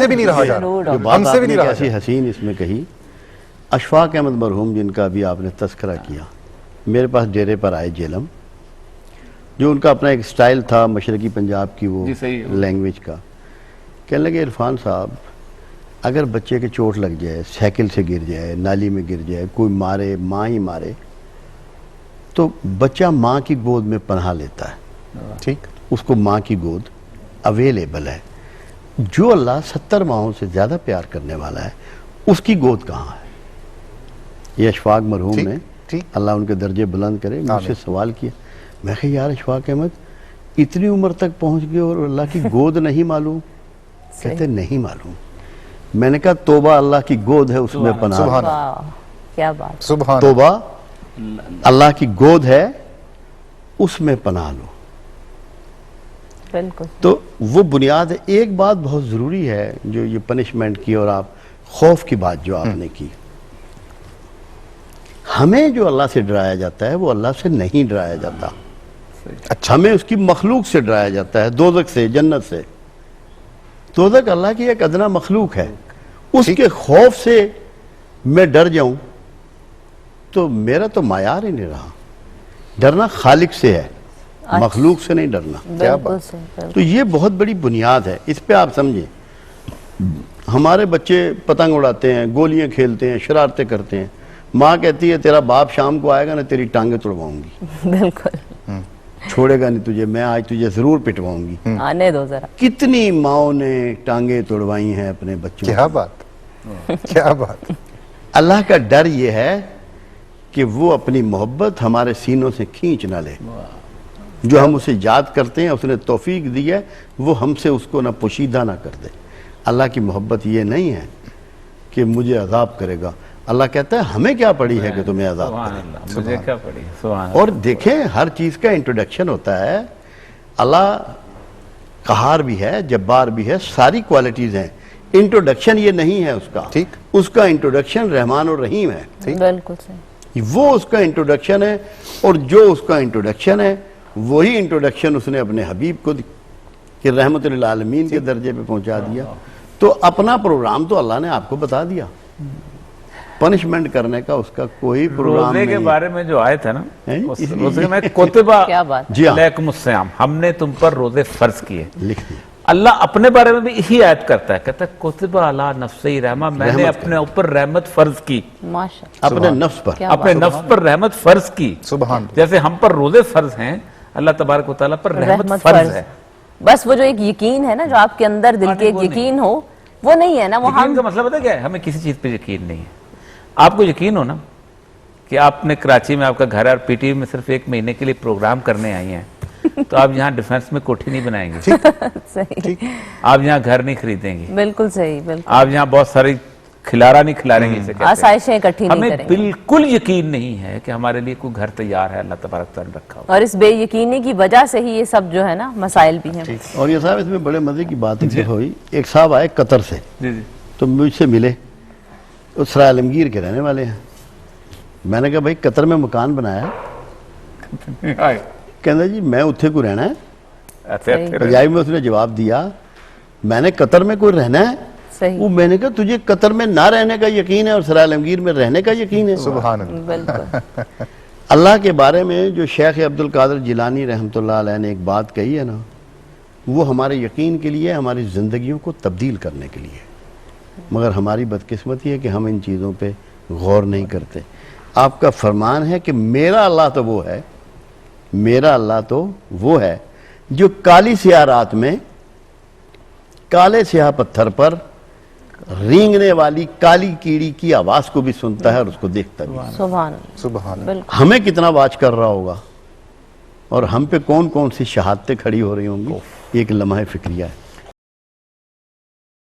سے بھی نہیں رہا جا رہا، ہم سے بھی نہیں رہا ایسی حسین اس میں کہی، اشفاق احمد مرحوم جن کا بھی آپ نے تذکرہ کیا، میرے پاس ڈیرے پر آئے جیلم، جو ان کا اپنا ایک سٹائل تھا مشرقی پنجاب کی وہ لینگویج کا، کہنے لگے عرفان صاحب اگر بچے کے چوٹ لگ جائے، سائیکل سے گر جائے، نالی میں گر جائے، کوئی مارے، ماں ہی مارے، تو بچہ ماں کی گود میں پناہ لیتا ہے، ٹھیک، اس کو ماں کی گود اویلیبل ہے۔ جو اللہ 70 ماہوں سے زیادہ پیار کرنے والا ہے اس کی گود کہاں ہے؟ یہ اشفاق مرحوم نے، اللہ ان کے درجے بلند کرے، مجھ سے سوال کیا، میں کہا یار اشفاق احمد اتنی عمر تک پہنچ گئے اور اللہ کی گود نہیں معلوم؟ کہتے نہیں معلوم۔ میں نے کہا توبہ اللہ کی گود ہے اس میں پناہ لو، کیا بات، توبہ اللہ کی گود ہے اس میں پناہ لو۔ بالکل تو وہ بنیاد ہے۔ ایک بات بہت ضروری ہے جو یہ پنشمنٹ کی اور آپ خوف کی بات جو آپ نے کی، ہمیں جو اللہ سے ڈرایا جاتا ہے وہ اللہ سے نہیں ڈرایا جاتا، ہمیں اس کی مخلوق سے ڈرایا جاتا ہے، دوزخ سے، جنت سے۔ دوزخ اللہ کی ایک ادنا مخلوق ہے، اس کے خوف سے میں ڈر جاؤں تو میرا تو معیار ہی نہیں رہا۔ ڈرنا خالق سے ہے، مخلوق سے نہیں ڈرنا۔ بالکل تو یہ بہت بڑی بنیاد ہے، اس پہ آپ سمجھیں۔ ہمارے بچے پتنگ اڑاتے ہیں، گولیاں کھیلتے ہیں، شرارتیں کرتے ہیں، ماں کہتی ہے تیرا باپ شام کو آئے گا نا تیری ٹانگیں توڑواؤں گی، بالکل چھوڑے گا نہیں تجھے، میں آج تجھے ضرور پٹواؤں گی۔ آنے دو ذرا۔ کتنی ماؤں نے ٹانگیں توڑوائی ہیں اپنے بچوں کیا بات، کیا بات۔ اللہ کا ڈر یہ ہے کہ وہ اپنی محبت ہمارے سینوں سے کھینچ نہ لے، جو ہم اسے یاد کرتے ہیں، اس نے توفیق دی ہے، وہ ہم سے اس کو نہ پوشیدہ نہ کر دے۔ اللہ کی محبت یہ نہیں ہے کہ مجھے عذاب کرے گا، اللہ کہتا ہے ہمیں کیا پڑی ہے کہ تمہیں عذاب کرے، مجھے کیا پڑی۔ اور دیکھیں ہر چیز کا انٹروڈکشن ہوتا ہے۔ اللہ قہار بھی ہے، جبار بھی ہے، ساری کوالٹیز ہیں، انٹروڈکشن یہ نہیں ہے اس کا، اس کا انٹروڈکشن رحمان اور رحیم ہے، بالکل صحیح، وہ اس کا انٹروڈکشن ہے، اور جو اس کا انٹروڈکشن ہے وہی انٹروڈکشن اس نے اپنے حبیب کو کہ رحمت للعالمین کے درجے پہ پہنچا دیا۔ تو اپنا پروگرام تو اللہ نے آپ کو بتا دیا، پنشمنٹ کرنے کا اس کا کوئی پروگرام نہیں۔ روزے کے بارے میں جو آیت ہے نا، روزے میں کتبہ علیکم الصیام، ہم نے تم پر روزے فرض کیے، لکھ دیا۔ اللہ اپنے بارے میں بھی یہی آیت کرتا ہے، کہتا ہے کتبہ علی نفسی رحمہ، میں نے اپنے اوپر رحمت فرض کی، اپنے نفس پر، اپنے نفس پر رحمت فرض کی، جیسے ہم پر روزے فرض ہیں، اللہ تبارک و تعالیٰ پر رحمت فرض ہے۔ بس وہ جو ایک یقین ہے نا، جو آپ کے اندر دل کے ایک یقین ہو، وہ نہیں ہے نا۔ یقین کا مسئلہ پتہ کیا ہے؟ ہمیں کسی چیز پہ یقین نہیں ہے۔ آپ کو یقین ہو نا کہ آپ نے کراچی میں آپ کا گھر ہے اور پی ٹی وی میں صرف 1 مہینے کے لیے پروگرام کرنے آئی ہیں، تو آپ یہاں ڈیفنس میں کوٹھی نہیں بنائیں گے، آپ یہاں گھر نہیں خریدیں گے، بالکل صحیح، بالکل آپ یہاں بہت ساری کھلارا نہیں کھلاریں گے، آسائشیں اکٹھی نہیں کریں گے۔ ہمیں بالکل یقین نہیں ہے کہ ہمارے لیے کوئی گھر تیار ہے، اللہ تبارک تعالیٰ نے رکھا ہوا، اور اس بے یقینی کی وجہ سے ہی یہ سب جو ہے نا مسائل بھی ہیں۔ اور یہ صاحب اس میں بڑے مزے کی بات ہوئی، ایک صاحب آئے قطر سے، تو مجھ سے ملے، وہ سرائے عالمگیر کے رہنے والے ہیں۔ میں نے کہا بھائی قطر میں مکان بنایا، کہنا جی میں اتھے کو رہنا ہے، پنجابی میں اس نے جواب دیا میں نے قطر میں کوئی رہنا ہے، وہ میں نے کہا تجھے قطر میں نہ رہنے کا یقین ہے اور سرائے عالمگیر میں رہنے کا یقین ہے؟ سبحان اللہ۔ اللہ کے بارے میں جو شیخ عبد القادر جیلانی رحمۃ اللہ علیہ نے ایک بات کہی ہے نا، وہ ہمارے یقین کے لیے، ہماری زندگیوں کو تبدیل کرنے کے لیے، مگر ہماری بدقسمتی ہے کہ ہم ان چیزوں پہ غور نہیں کرتے۔ آپ کا فرمان ہے کہ میرا اللہ تو وہ ہے، میرا اللہ تو وہ ہے جو کالی سیاہ رات میں کالے سیاہ پتھر پر رینگنے والی کالی کیڑی کی آواز کو بھی سنتا ہے اور اس کو دیکھتا بھی۔ سبحان اللہ، ہمیں کتنا واچ کر رہا ہوگا اور ہم پہ کون کون سی شہادتیں کھڑی ہو رہی ہوں گی، ایک لمحہ فکریہ ہے۔